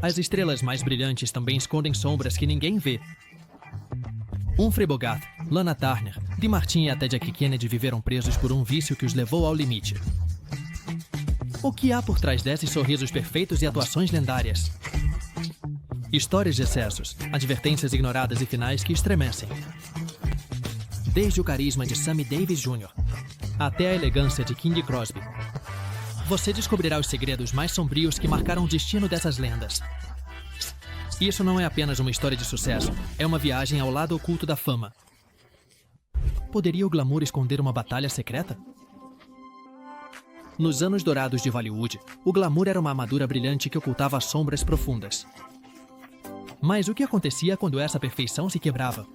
As estrelas mais brilhantes também escondem sombras que ninguém vê. Humphrey Bogart, Lana Turner, DeMartini e até Jackie Kennedy viveram presos por um vício que os levou ao limite. O que há por trás desses sorrisos perfeitos e atuações lendárias? Histórias de excessos, advertências ignoradas e finais que estremecem. Desde o carisma de Sammy Davis Jr. até a elegância de King Crosby, você descobrirá os segredos mais sombrios que marcaram o destino dessas lendas. Isso não é apenas uma história de sucesso, é uma viagem ao lado oculto da fama. Poderia o glamour esconder uma batalha secreta? Nos anos dourados de Hollywood, o glamour era uma armadura brilhante que ocultava sombras profundas. Mas o que acontecia quando essa perfeição se quebrava?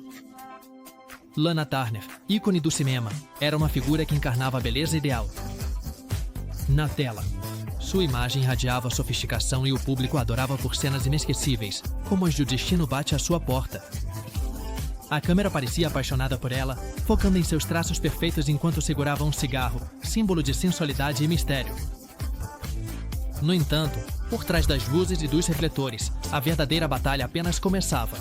Lana Turner, ícone do cinema, era uma figura que encarnava a beleza ideal. Na tela, sua imagem irradiava sofisticação e o público a adorava por cenas inesquecíveis, como as de O Destino Bate à Sua Porta. A câmera parecia apaixonada por ela, focando em seus traços perfeitos enquanto segurava um cigarro, símbolo de sensualidade e mistério. No entanto, por trás das luzes e dos refletores, a verdadeira batalha apenas começava.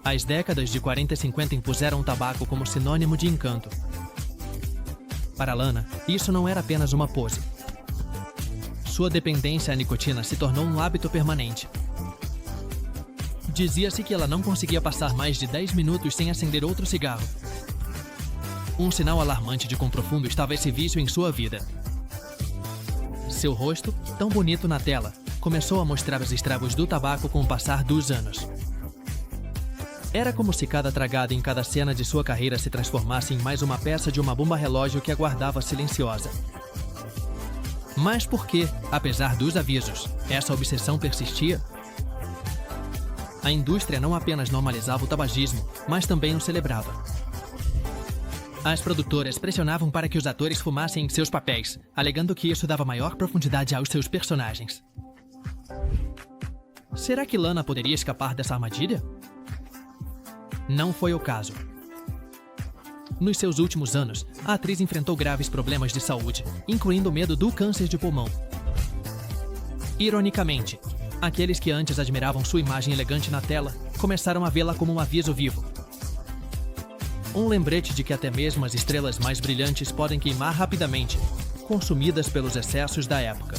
As décadas de 40 e 50 impuseram o tabaco como sinônimo de encanto. Para Lana, isso não era apenas uma pose. Sua dependência à nicotina se tornou um hábito permanente. Dizia-se que ela não conseguia passar mais de 10 minutos sem acender outro cigarro. Um sinal alarmante de quão profundo estava esse vício em sua vida. Seu rosto, tão bonito na tela, começou a mostrar os estragos do tabaco com o passar dos anos. Era como se cada tragada em cada cena de sua carreira se transformasse em mais uma peça de uma bomba relógio que aguardava silenciosa. Mas por que, apesar dos avisos, essa obsessão persistia? A indústria não apenas normalizava o tabagismo, mas também o celebrava. As produtoras pressionavam para que os atores fumassem em seus papéis, alegando que isso dava maior profundidade aos seus personagens. Será que Lana poderia escapar dessa armadilha? Não foi o caso. Nos seus últimos anos, a atriz enfrentou graves problemas de saúde, incluindo o medo do câncer de pulmão. Ironicamente, aqueles que antes admiravam sua imagem elegante na tela começaram a vê-la como um aviso vivo. Um lembrete de que até mesmo as estrelas mais brilhantes podem queimar rapidamente, consumidas pelos excessos da época.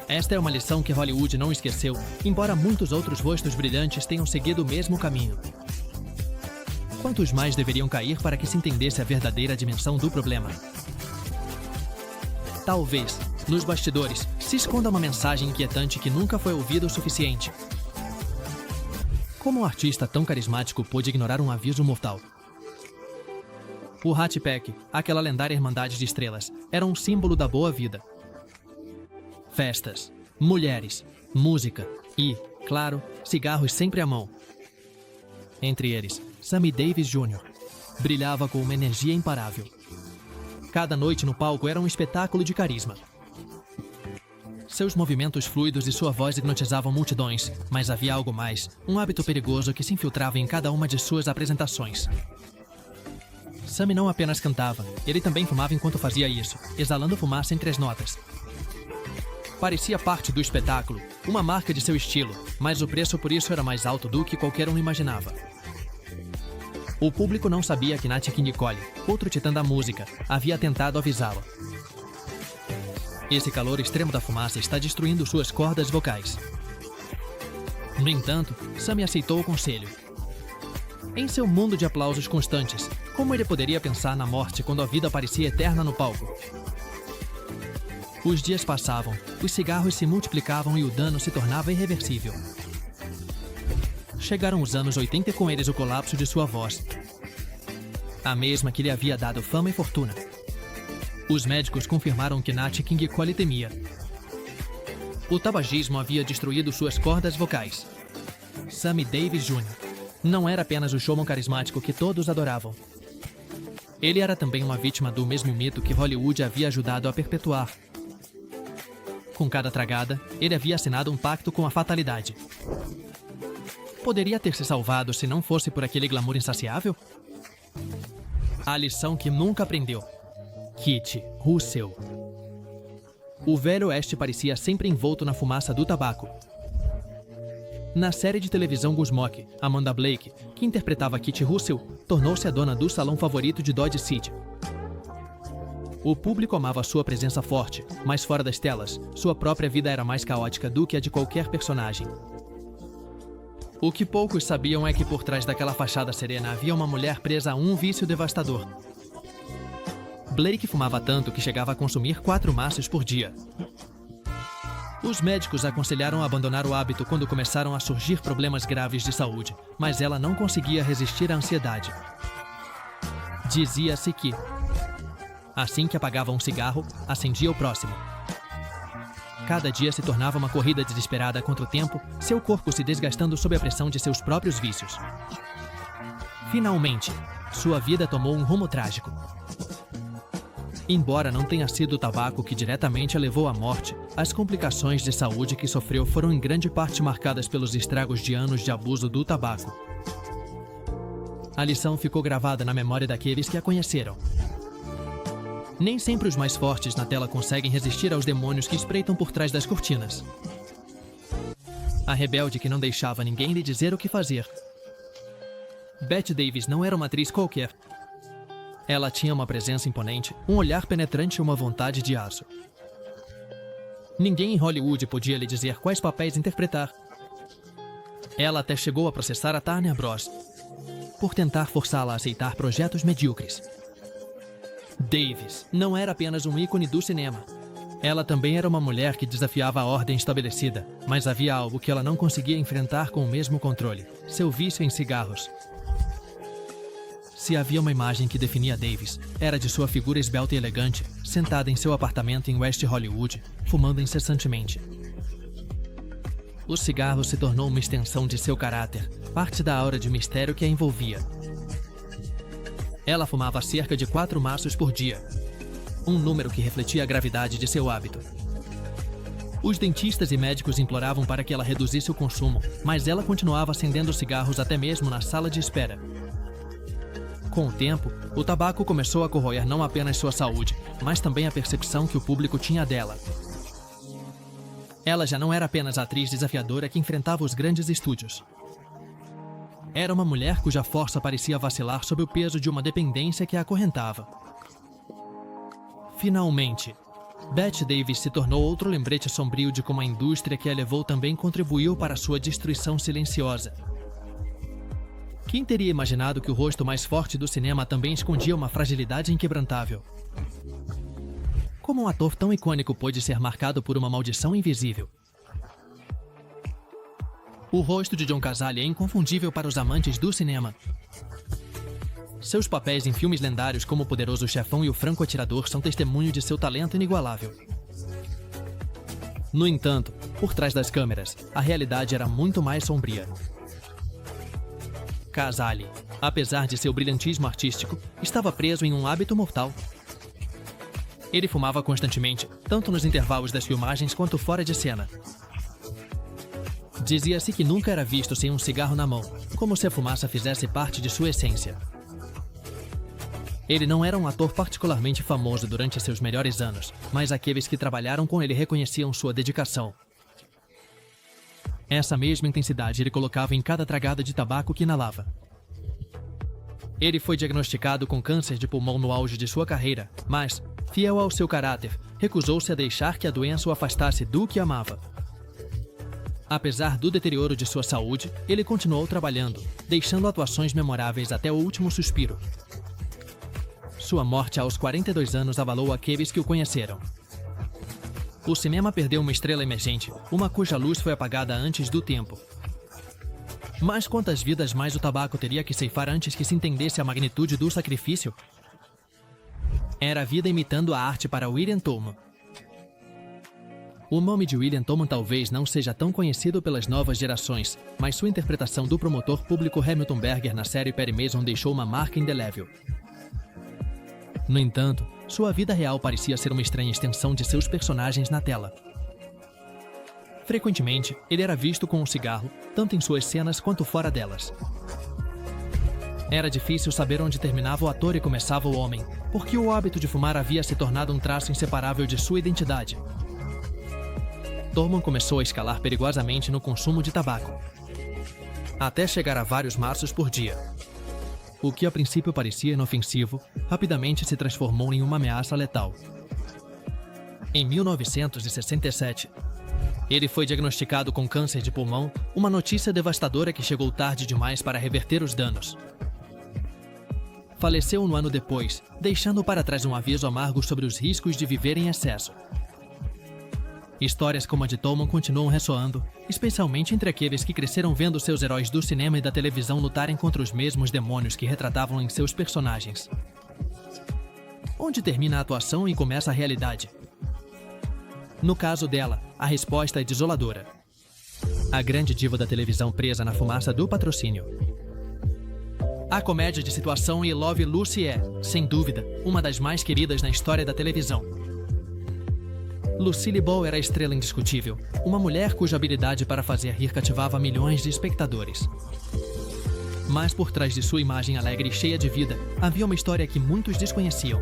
Esta é uma lição que Hollywood não esqueceu, embora muitos outros rostos brilhantes tenham seguido o mesmo caminho. Quantos mais deveriam cair para que se entendesse a verdadeira dimensão do problema? Talvez, nos bastidores, se esconda uma mensagem inquietante que nunca foi ouvida o suficiente. Como um artista tão carismático pôde ignorar um aviso mortal? O Rat Pack, aquela lendária irmandade de estrelas, era um símbolo da boa vida. Festas, mulheres, música e, claro, cigarros sempre à mão. Entre eles, Sammy Davis Jr. brilhava com uma energia imparável. Cada noite no palco era um espetáculo de carisma. Seus movimentos fluidos e sua voz hipnotizavam multidões, mas havia algo mais, um hábito perigoso que se infiltrava em cada uma de suas apresentações. Sammy não apenas cantava, ele também fumava enquanto fazia isso, exalando fumaça entre as notas. Parecia parte do espetáculo, uma marca de seu estilo, mas o preço por isso era mais alto do que qualquer um imaginava. O público não sabia que Nat King Cole, outro titã da música, havia tentado avisá-lo. Esse calor extremo da fumaça está destruindo suas cordas vocais. No entanto, Sammy aceitou o conselho. Em seu mundo de aplausos constantes, como ele poderia pensar na morte quando a vida parecia eterna no palco? Os dias passavam, os cigarros se multiplicavam e o dano se tornava irreversível. Chegaram os anos 80 e com eles o colapso de sua voz. A mesma que lhe havia dado fama e fortuna. Os médicos confirmaram que Nat King Cole temia. O tabagismo havia destruído suas cordas vocais. Sammy Davis Jr. não era apenas o showman carismático que todos adoravam. Ele era também uma vítima do mesmo mito que Hollywood havia ajudado a perpetuar. Com cada tragada, ele havia assinado um pacto com a fatalidade. Poderia ter se salvado se não fosse por aquele glamour insaciável? A lição que nunca aprendeu. Kit Russell. o Velho Oeste parecia sempre envolto na fumaça do tabaco. Na série de televisão Goosmock, Amanda Blake, que interpretava Kitty Russell, tornou-se a dona do salão favorito de Dodge City. O público amava sua presença forte, mas fora das telas, sua própria vida era mais caótica do que a de qualquer personagem. O que poucos sabiam é que por trás daquela fachada serena havia uma mulher presa a um vício devastador. Blake fumava tanto que chegava a consumir 4 maços por dia. Os médicos aconselharam a abandonar o hábito quando começaram a surgir problemas graves de saúde, mas ela não conseguia resistir à ansiedade. Dizia-se que, assim que apagava um cigarro, acendia o próximo. Cada dia se tornava uma corrida desesperada contra o tempo, seu corpo se desgastando sob a pressão de seus próprios vícios. Finalmente, sua vida tomou um rumo trágico. Embora não tenha sido o tabaco que diretamente a levou à morte, as complicações de saúde que sofreu foram em grande parte marcadas pelos estragos de anos de abuso do tabaco. A lição ficou gravada na memória daqueles que a conheceram. Nem sempre os mais fortes na tela conseguem resistir aos demônios que espreitam por trás das cortinas. A rebelde que não deixava ninguém lhe dizer o que fazer. Bette Davis não era uma atriz qualquer. Ela tinha uma presença imponente, um olhar penetrante e uma vontade de aço. Ninguém em Hollywood podia lhe dizer quais papéis interpretar. Ela até chegou a processar a Turner Bros. Por tentar forçá-la a aceitar projetos medíocres. Davis não era apenas um ícone do cinema. Ela também era uma mulher que desafiava a ordem estabelecida, mas havia algo que ela não conseguia enfrentar com o mesmo controle: seu vício em cigarros. Se havia uma imagem que definia Davis, era de sua figura esbelta e elegante, sentada em seu apartamento em West Hollywood, fumando incessantemente. O cigarro se tornou uma extensão de seu caráter, parte da aura de mistério que a envolvia. Ela fumava cerca de 4 maços por dia, um número que refletia a gravidade de seu hábito. Os dentistas e médicos imploravam para que ela reduzisse o consumo, mas ela continuava acendendo cigarros até mesmo na sala de espera. Com o tempo, o tabaco começou a corroer não apenas sua saúde, mas também a percepção que o público tinha dela. Ela já não era apenas a atriz desafiadora que enfrentava os grandes estúdios. Era uma mulher cuja força parecia vacilar sob o peso de uma dependência que a acorrentava. Finalmente, Bette Davis se tornou outro lembrete sombrio de como a indústria que a levou também contribuiu para sua destruição silenciosa. Quem teria imaginado que o rosto mais forte do cinema também escondia uma fragilidade inquebrantável? Como um ator tão icônico pôde ser marcado por uma maldição invisível? O rosto de John Cazale é inconfundível para os amantes do cinema. Seus papéis em filmes lendários como O Poderoso Chefão e O Franco Atirador são testemunho de seu talento inigualável. No entanto, por trás das câmeras, a realidade era muito mais sombria. Cazale, apesar de seu brilhantismo artístico, estava preso em um hábito mortal. Ele fumava constantemente, tanto nos intervalos das filmagens quanto fora de cena. Dizia-se que nunca era visto sem um cigarro na mão, como se a fumaça fizesse parte de sua essência. Ele não era um ator particularmente famoso durante seus melhores anos, mas aqueles que trabalharam com ele reconheciam sua dedicação. Essa mesma intensidade ele colocava em cada tragada de tabaco que inalava. Ele foi diagnosticado com câncer de pulmão no auge de sua carreira, mas, fiel ao seu caráter, recusou-se a deixar que a doença o afastasse do que amava. Apesar do deterioro de sua saúde, ele continuou trabalhando, deixando atuações memoráveis até o último suspiro. Sua morte aos 42 anos abalou aqueles que o conheceram. O cinema perdeu uma estrela emergente, uma cuja luz foi apagada antes do tempo. Mas quantas vidas mais o tabaco teria que ceifar antes que se entendesse a magnitude do sacrifício? Era a vida imitando a arte para William Tolman. O nome de William Tolman talvez não seja tão conhecido pelas novas gerações, mas sua interpretação do promotor público Hamilton Berger na série Perry Mason deixou uma marca indelével. No entanto, sua vida real parecia ser uma estranha extensão de seus personagens na tela. Frequentemente, ele era visto com um cigarro, tanto em suas cenas quanto fora delas. Era difícil saber onde terminava o ator e começava o homem, porque o hábito de fumar havia se tornado um traço inseparável de sua identidade. Thurman começou a escalar perigosamente no consumo de tabaco, até chegar a vários maços por dia. O que a princípio parecia inofensivo, rapidamente se transformou em uma ameaça letal. Em 1967, ele foi diagnosticado com câncer de pulmão, uma notícia devastadora que chegou tarde demais para reverter os danos. Faleceu um ano depois, deixando para trás um aviso amargo sobre os riscos de viver em excesso. Histórias como a de Thurman continuam ressoando, especialmente entre aqueles que cresceram vendo seus heróis do cinema e da televisão lutarem contra os mesmos demônios que retratavam em seus personagens. Onde termina a atuação e começa a realidade? No caso dela, a resposta é desoladora. A grande diva da televisão presa na fumaça do patrocínio. A comédia de situação I Love Lucy é, sem dúvida, uma das mais queridas na história da televisão. Lucille Ball era a estrela indiscutível, uma mulher cuja habilidade para fazer rir cativava milhões de espectadores. Mas por trás de sua imagem alegre e cheia de vida, havia uma história que muitos desconheciam.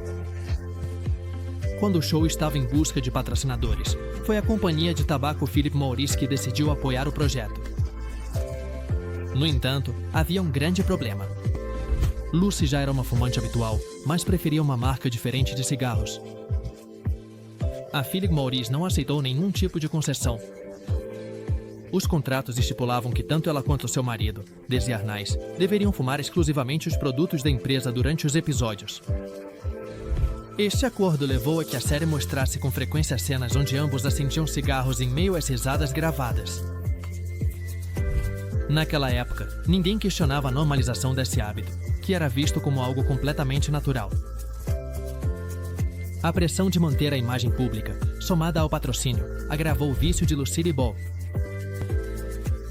Quando o show estava em busca de patrocinadores, foi a companhia de tabaco Philip Morris que decidiu apoiar o projeto. No entanto, havia um grande problema. Lucy já era uma fumante habitual, mas preferia uma marca diferente de cigarros. A Philip Morris não aceitou nenhum tipo de concessão. Os contratos estipulavam que tanto ela quanto seu marido, Desi Arnaz, deveriam fumar exclusivamente os produtos da empresa durante os episódios. Este acordo levou a que a série mostrasse com frequência cenas onde ambos acendiam cigarros em meio às risadas gravadas. Naquela época, ninguém questionava a normalização desse hábito, que era visto como algo completamente natural. A pressão de manter a imagem pública, somada ao patrocínio, agravou o vício de Lucille Ball.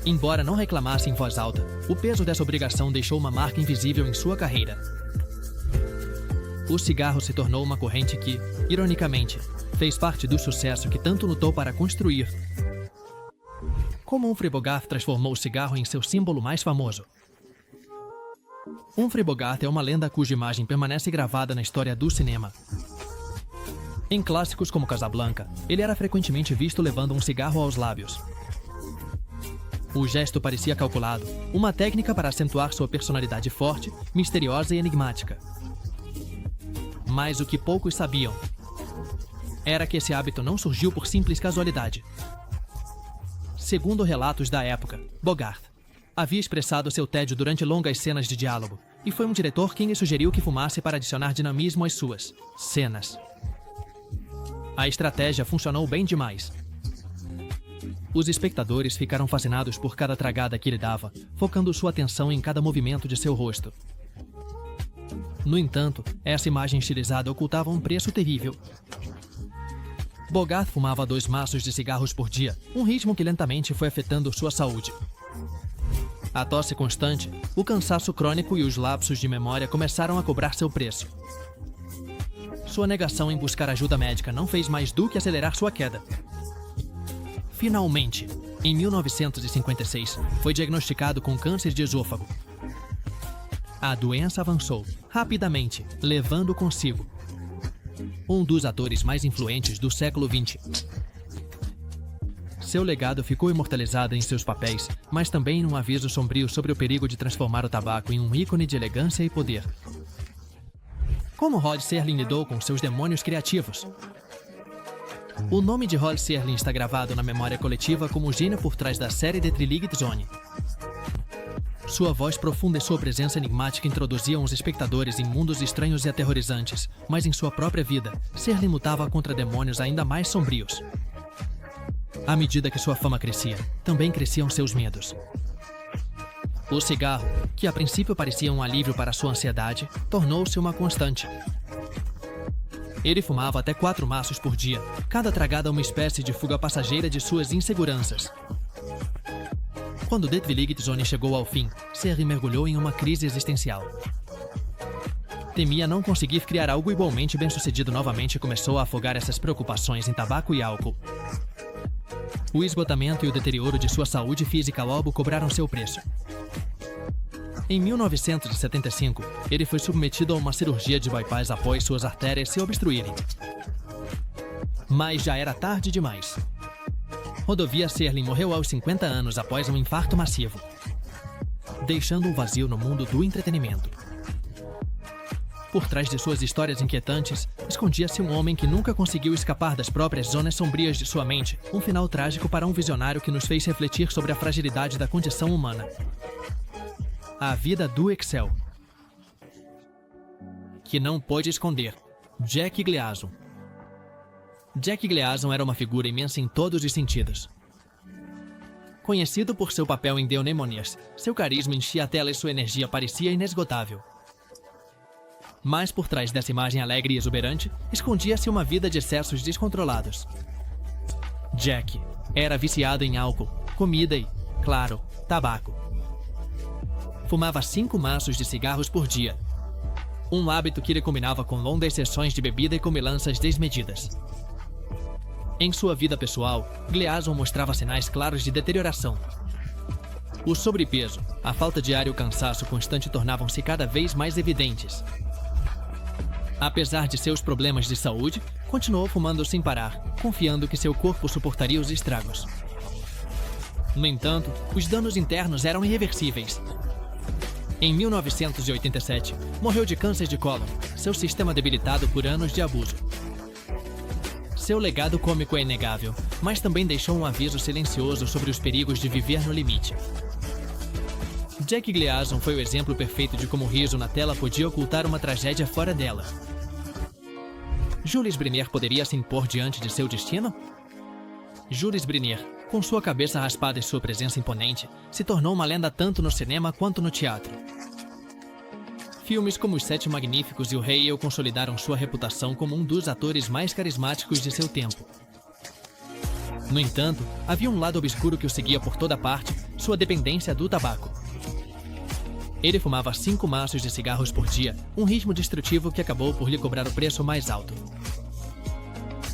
Embora não reclamasse em voz alta, o peso dessa obrigação deixou uma marca invisível em sua carreira. O cigarro se tornou uma corrente que, ironicamente, fez parte do sucesso que tanto lutou para construir. Como Humphrey Bogart transformou o cigarro em seu símbolo mais famoso? Humphrey Bogart é uma lenda cuja imagem permanece gravada na história do cinema. Em clássicos como Casablanca, ele era frequentemente visto levando um cigarro aos lábios. O gesto parecia calculado, uma técnica para acentuar sua personalidade forte, misteriosa e enigmática. Mas o que poucos sabiam era que esse hábito não surgiu por simples casualidade. Segundo relatos da época, Bogart havia expressado seu tédio durante longas cenas de diálogo, e foi um diretor quem lhe sugeriu que fumasse para adicionar dinamismo às suas cenas. A estratégia funcionou bem demais. Os espectadores ficaram fascinados por cada tragada que ele dava, focando sua atenção em cada movimento de seu rosto. No entanto, essa imagem estilizada ocultava um preço terrível. Bogart fumava 2 maços de cigarros por dia, um ritmo que lentamente foi afetando sua saúde. A tosse constante, o cansaço crônico e os lapsos de memória começaram a cobrar seu preço. Sua negação em buscar ajuda médica não fez mais do que acelerar sua queda. Finalmente, em 1956, foi diagnosticado com câncer de esôfago. A doença avançou rapidamente, levando consigo um dos atores mais influentes do século XX. Seu legado ficou imortalizado em seus papéis, mas também em um aviso sombrio sobre o perigo de transformar o tabaco em um ícone de elegância e poder. Como Rod Serling lidou com seus demônios criativos? O nome de Rod Serling está gravado na memória coletiva como o gênio por trás da série The Three-Legged Zone. Sua voz profunda e sua presença enigmática introduziam os espectadores em mundos estranhos e aterrorizantes, mas em sua própria vida, Serling lutava contra demônios ainda mais sombrios. À medida que sua fama crescia, também cresciam seus medos. O cigarro, que a princípio parecia um alívio para sua ansiedade, tornou-se uma constante. Ele fumava até 4 maços por dia, cada tragada uma espécie de fuga passageira de suas inseguranças. Quando The Three-Legged Zone chegou ao fim, Serling mergulhou em uma crise existencial. Temia não conseguir criar algo igualmente bem-sucedido novamente e começou a afogar essas preocupações em tabaco e álcool. O esgotamento e o deterioro de sua saúde física logo cobraram seu preço. Em 1975, ele foi submetido a uma cirurgia de bypass após suas artérias se obstruírem. Mas já era tarde demais. Rodovia Serling morreu aos 50 anos após um infarto massivo, deixando um vazio no mundo do entretenimento. Por trás de suas histórias inquietantes, escondia-se um homem que nunca conseguiu escapar das próprias zonas sombrias de sua mente, um final trágico para um visionário que nos fez refletir sobre a fragilidade da condição humana. A vida do Excel, que não pôde esconder. Jack Gleason. Jack Gleason era uma figura imensa em todos os sentidos. Conhecido por seu papel em The Anemones, seu carisma enchia a tela e sua energia parecia inesgotável. Mas por trás dessa imagem alegre e exuberante, escondia-se uma vida de excessos descontrolados. Jack era viciado em álcool, comida e, claro, tabaco. Fumava 5 maços de cigarros por dia, um hábito que ele combinava com longas sessões de bebida e comilanças desmedidas. Em sua vida pessoal, Gleason mostrava sinais claros de deterioração. O sobrepeso, a falta de ar e o cansaço constante tornavam-se cada vez mais evidentes. Apesar de seus problemas de saúde, continuou fumando sem parar, confiando que seu corpo suportaria os estragos. No entanto, os danos internos eram irreversíveis. Em 1987, morreu de câncer de cólon, seu sistema debilitado por anos de abuso. Seu legado cômico é inegável, mas também deixou um aviso silencioso sobre os perigos de viver no limite. Jack Gleason foi o exemplo perfeito de como o riso na tela podia ocultar uma tragédia fora dela. Jules Briner poderia se impor diante de seu destino? Jules Briner, com sua cabeça raspada e sua presença imponente, se tornou uma lenda tanto no cinema quanto no teatro. Filmes como Os Sete Magníficos e O Rei o consolidaram sua reputação como um dos atores mais carismáticos de seu tempo. No entanto, havia um lado obscuro que o seguia por toda parte, sua dependência do tabaco. Ele fumava 5 maços de cigarros por dia, um ritmo destrutivo que acabou por lhe cobrar o preço mais alto.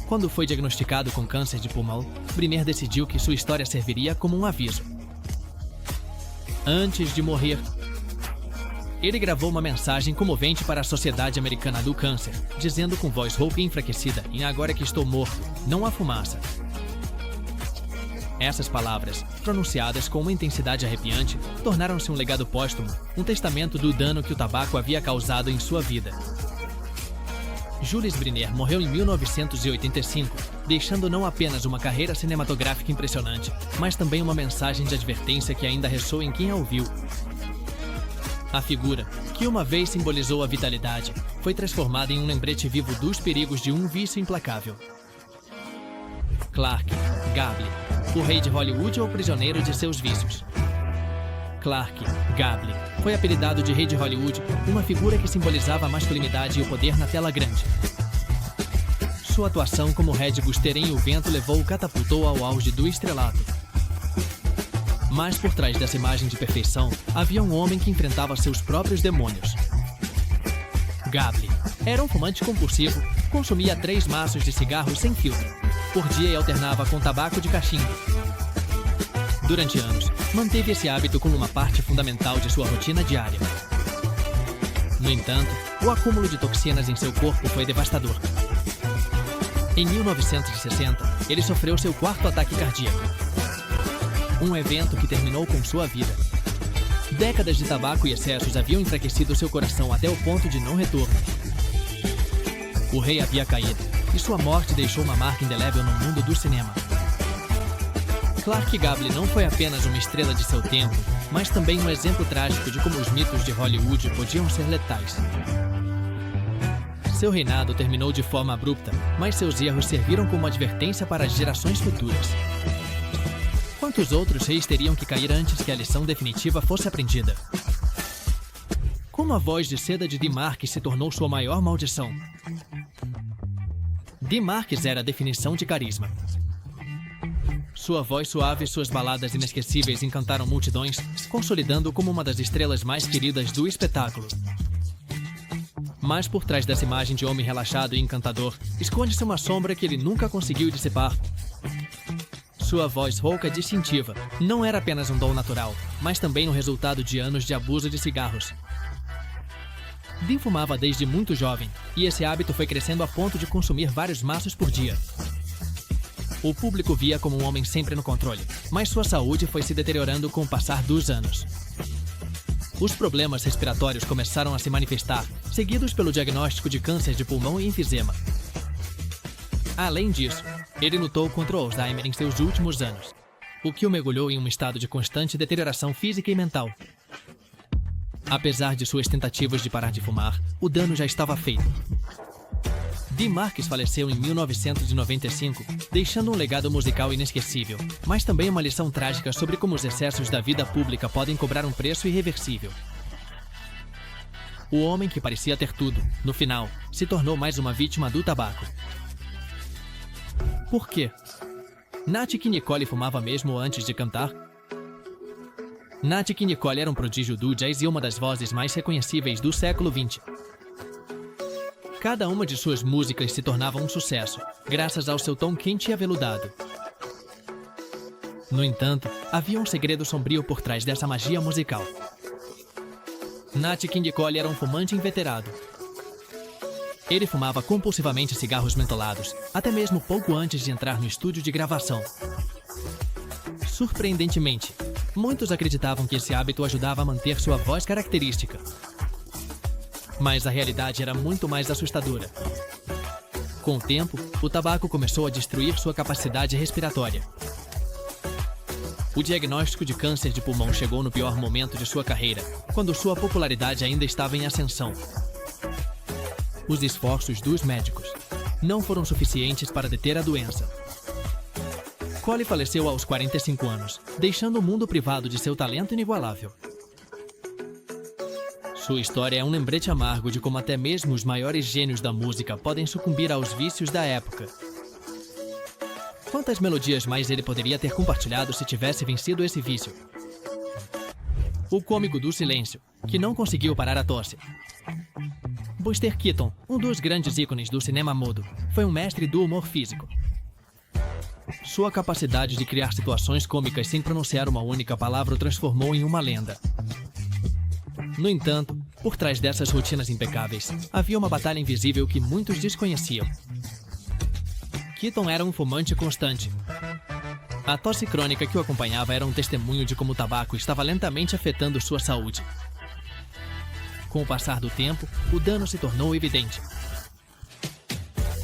Quando foi diagnosticado com câncer de pulmão, Briner decidiu que sua história serviria como um aviso. Antes de morrer, ele gravou uma mensagem comovente para a Sociedade Americana do Câncer, dizendo com voz rouca e enfraquecida: "E agora que estou morto, não há fumaça." Essas palavras, pronunciadas com uma intensidade arrepiante, tornaram-se um legado póstumo, um testamento do dano que o tabaco havia causado em sua vida. Jules Briner morreu em 1985, deixando não apenas uma carreira cinematográfica impressionante, mas também uma mensagem de advertência que ainda ressoa em quem a ouviu. A figura, que uma vez simbolizou a vitalidade, foi transformada em um lembrete vivo dos perigos de um vício implacável. Clark Gable, o rei de Hollywood ou o prisioneiro de seus vícios? Clark Gable foi apelidado de Rei de Hollywood, uma figura que simbolizava a masculinidade e o poder na tela grande. Sua atuação como Red Buster em O Vento Levou o catapultou ao auge do estrelato. Mas por trás dessa imagem de perfeição, havia um homem que enfrentava seus próprios demônios. Gable era um fumante compulsivo, consumia 3 maços de cigarros sem filtro por dia e alternava com tabaco de cachimbo. Durante anos, manteve esse hábito como uma parte fundamental de sua rotina diária. No entanto, o acúmulo de toxinas em seu corpo foi devastador. Em 1960, ele sofreu seu 4º ataque cardíaco. Um evento que terminou com sua vida. Décadas de tabaco e excessos haviam enfraquecido seu coração até o ponto de não retorno. O rei havia caído, e sua morte deixou uma marca indelével no mundo do cinema. Clark Gable não foi apenas uma estrela de seu tempo, mas também um exemplo trágico de como os mitos de Hollywood podiam ser letais. Seu reinado terminou de forma abrupta, mas seus erros serviram como advertência para as gerações futuras. Quantos outros reis teriam que cair antes que a lição definitiva fosse aprendida? Como a voz de seda de Dee Marques se tornou sua maior maldição? Dee Marques era a definição de carisma. Sua voz suave e suas baladas inesquecíveis encantaram multidões, consolidando-o como uma das estrelas mais queridas do espetáculo. Mas por trás dessa imagem de homem relaxado e encantador, esconde-se uma sombra que ele nunca conseguiu dissipar. Sua voz rouca distintiva não era apenas um dom natural, mas também o resultado de anos de abuso de cigarros. Dee fumava desde muito jovem, e esse hábito foi crescendo a ponto de consumir vários maços por dia. O público via como um homem sempre no controle, mas sua saúde foi se deteriorando com o passar dos anos. Os problemas respiratórios começaram a se manifestar, seguidos pelo diagnóstico de câncer de pulmão e enfisema. Além disso, ele lutou contra o Alzheimer em seus últimos anos, o que o mergulhou em um estado de constante deterioração física e mental. Apesar de suas tentativas de parar de fumar, o dano já estava feito. Dee Marques faleceu em 1995, deixando um legado musical inesquecível, mas também uma lição trágica sobre como os excessos da vida pública podem cobrar um preço irreversível. O homem que parecia ter tudo, no final, se tornou mais uma vítima do tabaco. Por quê? Nat King Cole fumava mesmo antes de cantar? Nat King Cole era um prodígio do jazz e uma das vozes mais reconhecíveis do século XX. Cada uma de suas músicas se tornava um sucesso, graças ao seu tom quente e aveludado. No entanto, havia um segredo sombrio por trás dessa magia musical. Nat King Cole era um fumante inveterado. Ele fumava compulsivamente cigarros mentolados, até mesmo pouco antes de entrar no estúdio de gravação. Surpreendentemente, muitos acreditavam que esse hábito ajudava a manter sua voz característica. Mas a realidade era muito mais assustadora. Com o tempo, o tabaco começou a destruir sua capacidade respiratória. O diagnóstico de câncer de pulmão chegou no pior momento de sua carreira, quando sua popularidade ainda estava em ascensão. Os esforços dos médicos não foram suficientes para deter a doença. Cole faleceu aos 45 anos, deixando o mundo privado de seu talento inigualável. Sua história é um lembrete amargo de como até mesmo os maiores gênios da música podem sucumbir aos vícios da época. Quantas melodias mais ele poderia ter compartilhado se tivesse vencido esse vício? O cômico do silêncio, que não conseguiu parar a tosse. Buster Keaton, um dos grandes ícones do cinema mudo, foi um mestre do humor físico. Sua capacidade de criar situações cômicas sem pronunciar uma única palavra o transformou em uma lenda. No entanto, por trás dessas rotinas impecáveis, havia uma batalha invisível que muitos desconheciam. Keaton era um fumante constante. A tosse crônica que o acompanhava era um testemunho de como o tabaco estava lentamente afetando sua saúde. Com o passar do tempo, o dano se tornou evidente.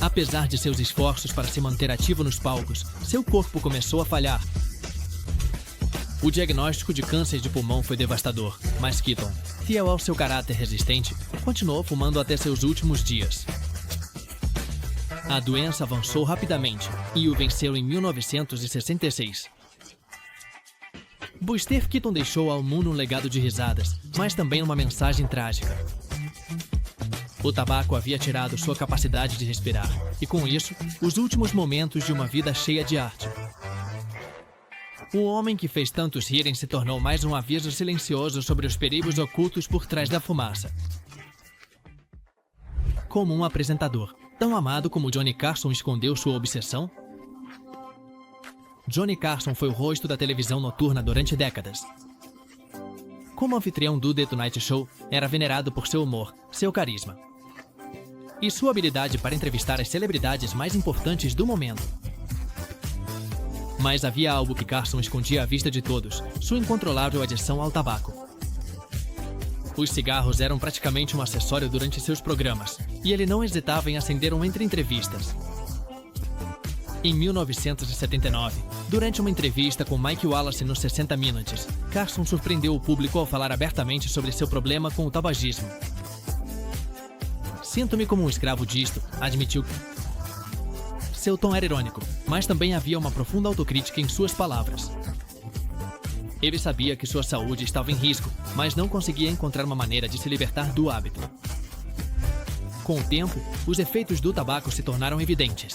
Apesar de seus esforços para se manter ativo nos palcos, seu corpo começou a falhar. O diagnóstico de câncer de pulmão foi devastador, mas Keaton, fiel ao seu caráter resistente, continuou fumando até seus últimos dias. A doença avançou rapidamente e o venceu em 1966. Buster Keaton deixou ao mundo um legado de risadas, mas também uma mensagem trágica. O tabaco havia tirado sua capacidade de respirar, e com isso, os últimos momentos de uma vida cheia de arte. O homem que fez tantos rirem se tornou mais um aviso silencioso sobre os perigos ocultos por trás da fumaça. Como um apresentador, tão amado como Johnny Carson escondeu sua obsessão? Johnny Carson foi o rosto da televisão noturna durante décadas. Como anfitrião do The Tonight Show, era venerado por seu humor, seu carisma e sua habilidade para entrevistar as celebridades mais importantes do momento. Mas havia algo que Carson escondia à vista de todos, sua incontrolável adição ao tabaco. Os cigarros eram praticamente um acessório durante seus programas, e ele não hesitava em acender um entre entrevistas. Em 1979, durante uma entrevista com Mike Wallace no 60 Minutes, Carson surpreendeu o público ao falar abertamente sobre seu problema com o tabagismo. "Sinto-me como um escravo disto", admitiu. Seu tom era irônico, mas também havia uma profunda autocrítica em suas palavras. Ele sabia que sua saúde estava em risco, mas não conseguia encontrar uma maneira de se libertar do hábito. Com o tempo, os efeitos do tabaco se tornaram evidentes.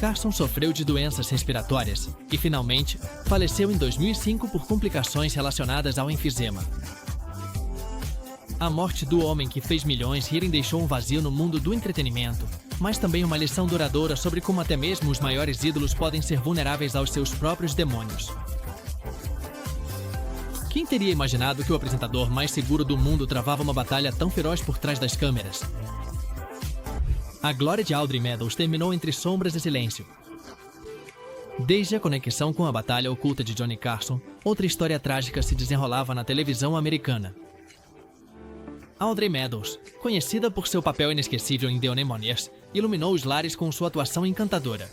Carson sofreu de doenças respiratórias e, finalmente, faleceu em 2005 por complicações relacionadas ao enfisema. A morte do homem que fez milhões rirem deixou um vazio no mundo do entretenimento, mas também uma lição duradoura sobre como até mesmo os maiores ídolos podem ser vulneráveis aos seus próprios demônios. Quem teria imaginado que o apresentador mais seguro do mundo travava uma batalha tão feroz por trás das câmeras? A glória de Audrey Meadows terminou entre sombras e silêncio. Desde a conexão com a batalha oculta de Johnny Carson, outra história trágica se desenrolava na televisão americana. Audrey Meadows, conhecida por seu papel inesquecível em The Anemones, iluminou os lares com sua atuação encantadora.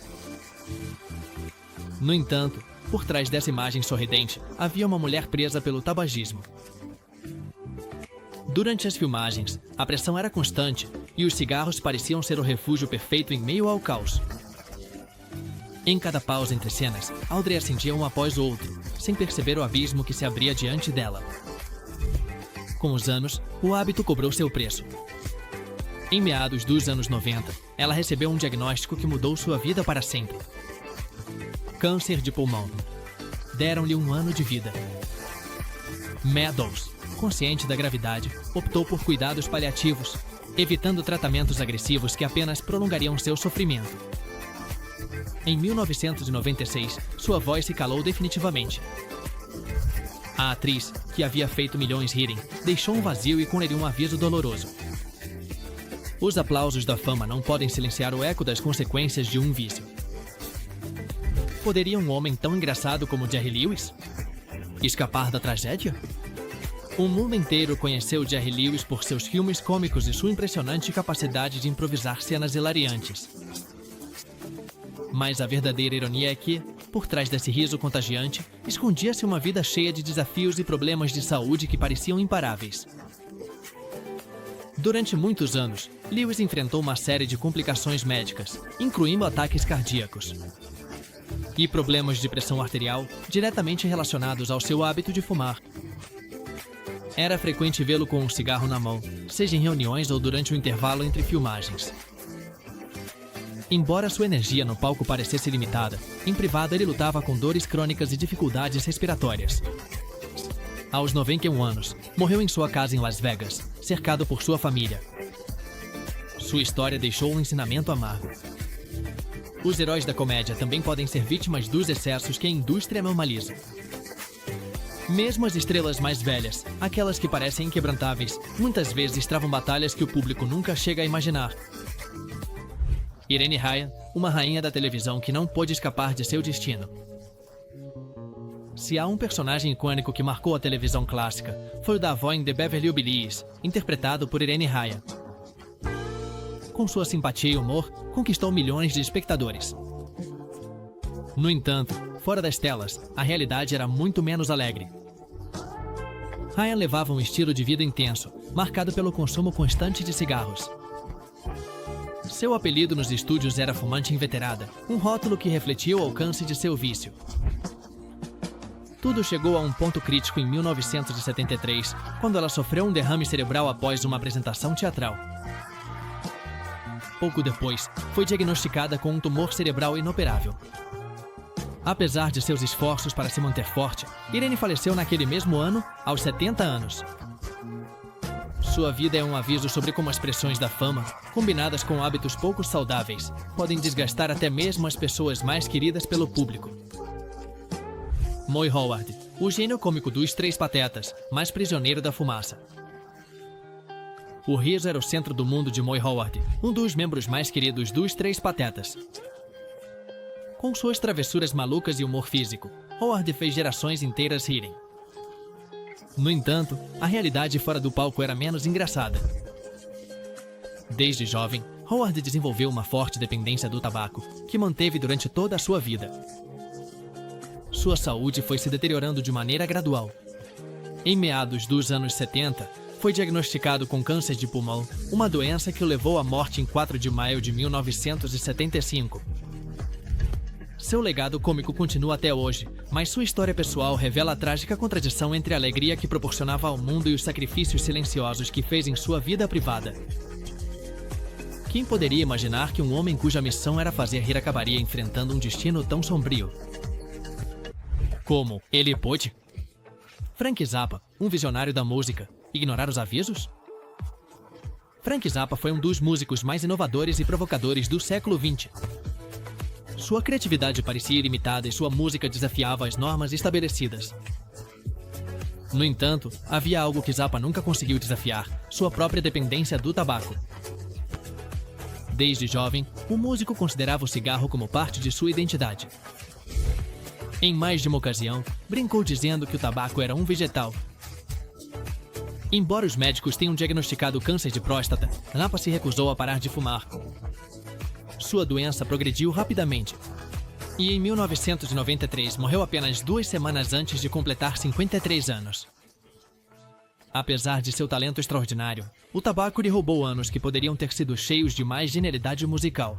No entanto, por trás dessa imagem sorridente, havia uma mulher presa pelo tabagismo. Durante as filmagens, a pressão era constante e os cigarros pareciam ser o refúgio perfeito em meio ao caos. Em cada pausa entre cenas, Audrey acendia um após o outro, sem perceber o abismo que se abria diante dela. Com os anos, o hábito cobrou seu preço. Em meados dos anos 90, ela recebeu um diagnóstico que mudou sua vida para sempre. Câncer de pulmão. Deram-lhe 1 ano de vida. Meadows, consciente da gravidade, optou por cuidados paliativos, evitando tratamentos agressivos que apenas prolongariam seu sofrimento. Em 1996, sua voz se calou definitivamente. A atriz, que havia feito milhões rirem, deixou um vazio e com ele um aviso doloroso. Os aplausos da fama não podem silenciar o eco das consequências de um vício. Poderia um homem tão engraçado como Jerry Lewis escapar da tragédia? O mundo inteiro conheceu Jerry Lewis por seus filmes cômicos e sua impressionante capacidade de improvisar cenas hilariantes. Mas a verdadeira ironia é que, por trás desse riso contagiante, escondia-se uma vida cheia de desafios e problemas de saúde que pareciam imparáveis. Durante muitos anos, Lewis enfrentou uma série de complicações médicas, incluindo ataques cardíacos e problemas de pressão arterial diretamente relacionados ao seu hábito de fumar. Era frequente vê-lo com um cigarro na mão, seja em reuniões ou durante o intervalo entre filmagens. Embora sua energia no palco parecesse limitada, em privado ele lutava com dores crônicas e dificuldades respiratórias. Aos 91 anos, morreu em sua casa em Las Vegas, cercado por sua família. Sua história deixou um ensinamento amargo. Os heróis da comédia também podem ser vítimas dos excessos que a indústria normaliza. Mesmo as estrelas mais velhas, aquelas que parecem inquebrantáveis, muitas vezes travam batalhas que o público nunca chega a imaginar. Irene Ryan, uma rainha da televisão que não pôde escapar de seu destino. Se há um personagem icônico que marcou a televisão clássica, foi o da avó em The Beverly Hillbillies, interpretado por Irene Ryan. Com sua simpatia e humor, conquistou milhões de espectadores. No entanto, fora das telas, a realidade era muito menos alegre. Ryan levava um estilo de vida intenso, marcado pelo consumo constante de cigarros. Seu apelido nos estúdios era fumante inveterada, um rótulo que refletia o alcance de seu vício. Tudo chegou a um ponto crítico em 1973, quando ela sofreu um derrame cerebral após uma apresentação teatral. Pouco depois, foi diagnosticada com um tumor cerebral inoperável. Apesar de seus esforços para se manter forte, Irene faleceu naquele mesmo ano, aos 70 anos. Sua vida é um aviso sobre como as pressões da fama, combinadas com hábitos pouco saudáveis, podem desgastar até mesmo as pessoas mais queridas pelo público. Moy Howard, o gênio cômico dos Três Patetas, mas prisioneiro da fumaça. O riso era o centro do mundo de Moy Howard, um dos membros mais queridos dos Três Patetas. Com suas travessuras malucas e humor físico, Howard fez gerações inteiras rirem. No entanto, a realidade fora do palco era menos engraçada. Desde jovem, Howard desenvolveu uma forte dependência do tabaco, que manteve durante toda a sua vida. Sua saúde foi se deteriorando de maneira gradual. Em meados dos anos 70, foi diagnosticado com câncer de pulmão, uma doença que o levou à morte em 4 de maio de 1975. Seu legado cômico continua até hoje, mas sua história pessoal revela a trágica contradição entre a alegria que proporcionava ao mundo e os sacrifícios silenciosos que fez em sua vida privada. Quem poderia imaginar que um homem cuja missão era fazer rir acabaria enfrentando um destino tão sombrio? Como ele pôde? Frank Zappa, um visionário da música, ignorar os avisos? Frank Zappa foi um dos músicos mais inovadores e provocadores do século XX. Sua criatividade parecia ilimitada e sua música desafiava as normas estabelecidas. No entanto, havia algo que Zappa nunca conseguiu desafiar: sua própria dependência do tabaco. Desde jovem, o músico considerava o cigarro como parte de sua identidade. Em mais de uma ocasião, brincou dizendo que o tabaco era um vegetal. Embora os médicos tenham diagnosticado câncer de próstata, Napa se recusou a parar de fumar. Sua doença progrediu rapidamente. E em 1993 morreu apenas 2 semanas antes de completar 53 anos. Apesar de seu talento extraordinário, o tabaco lhe roubou anos que poderiam ter sido cheios de mais genialidade musical.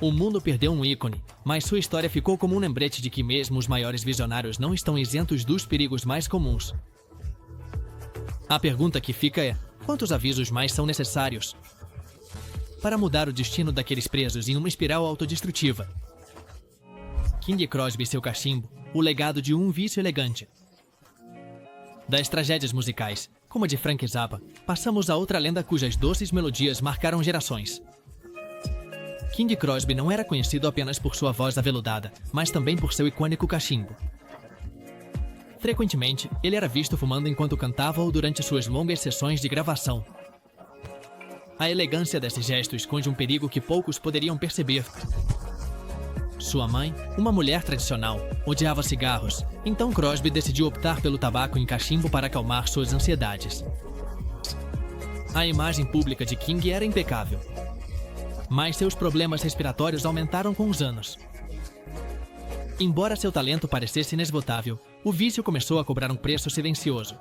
O mundo perdeu um ícone, mas sua história ficou como um lembrete de que mesmo os maiores visionários não estão isentos dos perigos mais comuns. A pergunta que fica é: quantos avisos mais são necessários para mudar o destino daqueles presos em uma espiral autodestrutiva? King Crosby e seu cachimbo, o legado de um vício elegante. Das tragédias musicais, como a de Frank Zappa, passamos a outra lenda cujas doces melodias marcaram gerações. King Crosby não era conhecido apenas por sua voz aveludada, mas também por seu icônico cachimbo. Frequentemente, ele era visto fumando enquanto cantava ou durante suas longas sessões de gravação. A elegância desse gesto esconde um perigo que poucos poderiam perceber. Sua mãe, uma mulher tradicional, odiava cigarros, então Crosby decidiu optar pelo tabaco em cachimbo para acalmar suas ansiedades. A imagem pública de King era impecável, mas seus problemas respiratórios aumentaram com os anos. Embora seu talento parecesse inesgotável, o vício começou a cobrar um preço silencioso.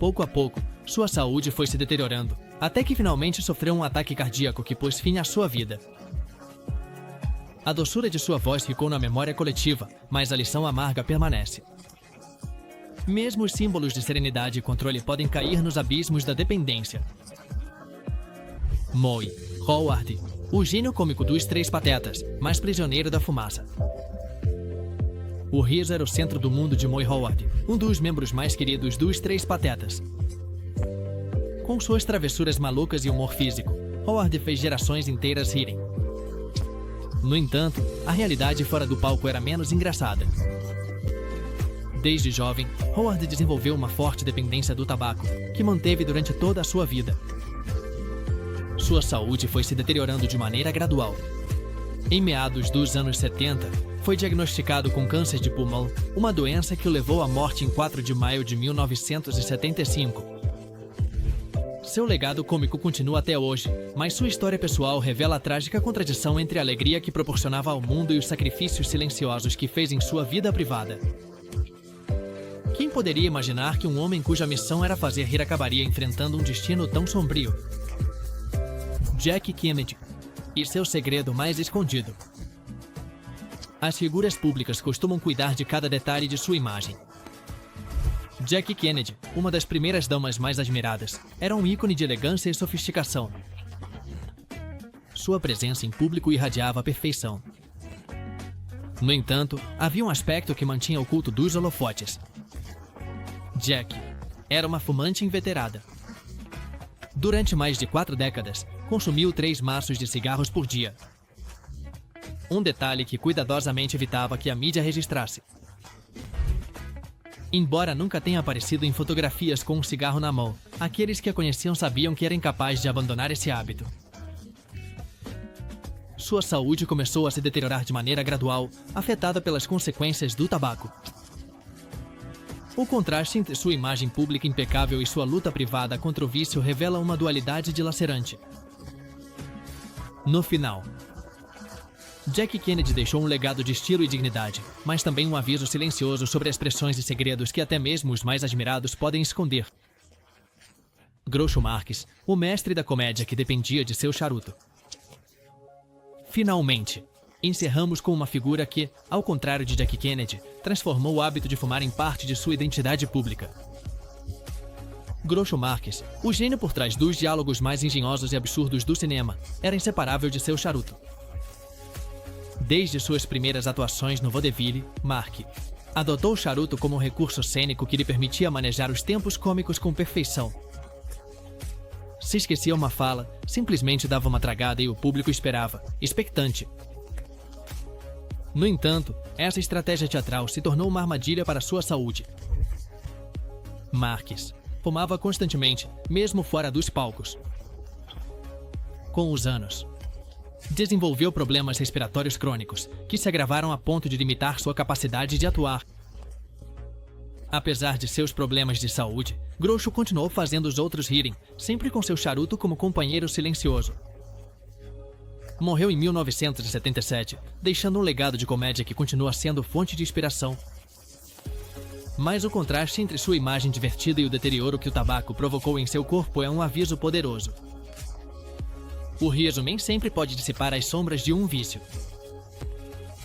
Pouco a pouco, sua saúde foi se deteriorando, até que finalmente sofreu um ataque cardíaco que pôs fim à sua vida. A doçura de sua voz ficou na memória coletiva, mas a lição amarga permanece. Mesmo os símbolos de serenidade e controle podem cair nos abismos da dependência. Moe Howard, o gênio cômico dos Três Patetas, mas prisioneiro da fumaça. O riso era o centro do mundo de Moe Howard, um dos membros mais queridos dos Três Patetas. Com suas travessuras malucas e humor físico, Howard fez gerações inteiras rirem. No entanto, a realidade fora do palco era menos engraçada. Desde jovem, Howard desenvolveu uma forte dependência do tabaco, que manteve durante toda a sua vida. Sua saúde foi se deteriorando de maneira gradual. Em meados dos anos 70, foi diagnosticado com câncer de pulmão, uma doença que o levou à morte em 4 de maio de 1975. Seu legado cômico continua até hoje, mas sua história pessoal revela a trágica contradição entre a alegria que proporcionava ao mundo e os sacrifícios silenciosos que fez em sua vida privada. Quem poderia imaginar que um homem cuja missão era fazer rir acabaria enfrentando um destino tão sombrio? Jack Kennedy e seu segredo mais escondido. As figuras públicas costumam cuidar de cada detalhe de sua imagem. Jack Kennedy, uma das primeiras damas mais admiradas, era um ícone de elegância e sofisticação. Sua presença em público irradiava a perfeição. No entanto, havia um aspecto que mantinha o culto dos holofotes. Jack era uma fumante inveterada. Durante mais de 4 décadas, consumiu 3 maços de cigarros por dia. Um detalhe que cuidadosamente evitava que a mídia registrasse. Embora nunca tenha aparecido em fotografias com um cigarro na mão, aqueles que a conheciam sabiam que era incapaz de abandonar esse hábito. Sua saúde começou a se deteriorar de maneira gradual, afetada pelas consequências do tabaco. O contraste entre sua imagem pública impecável e sua luta privada contra o vício revela uma dualidade dilacerante. No final, Jack Kennedy deixou um legado de estilo e dignidade, mas também um aviso silencioso sobre expressões e segredos que até mesmo os mais admirados podem esconder. Groucho Marx, o mestre da comédia que dependia de seu charuto. Finalmente, encerramos com uma figura que, ao contrário de Jack Kennedy, transformou o hábito de fumar em parte de sua identidade pública. Groucho Marx, o gênio por trás dos diálogos mais engenhosos e absurdos do cinema, era inseparável de seu charuto. Desde suas primeiras atuações no vaudeville, Marx adotou o charuto como um recurso cênico que lhe permitia manejar os tempos cômicos com perfeição. Se esquecia uma fala, simplesmente dava uma tragada e o público esperava, expectante. No entanto, essa estratégia teatral se tornou uma armadilha para sua saúde. Marx fumava constantemente, mesmo fora dos palcos. Com os anos, Desenvolveu problemas respiratórios crônicos, que se agravaram a ponto de limitar sua capacidade de atuar. Apesar de seus problemas de saúde, Groucho continuou fazendo os outros rirem, sempre com seu charuto como companheiro silencioso. Morreu em 1977, deixando um legado de comédia que continua sendo fonte de inspiração. Mas o contraste entre sua imagem divertida e o deterioro que o tabaco provocou em seu corpo é um aviso poderoso. O riso nem sempre pode dissipar as sombras de um vício.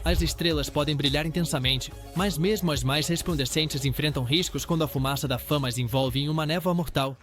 As estrelas podem brilhar intensamente, mas mesmo as mais resplandecentes enfrentam riscos quando a fumaça da fama as envolve em uma névoa mortal.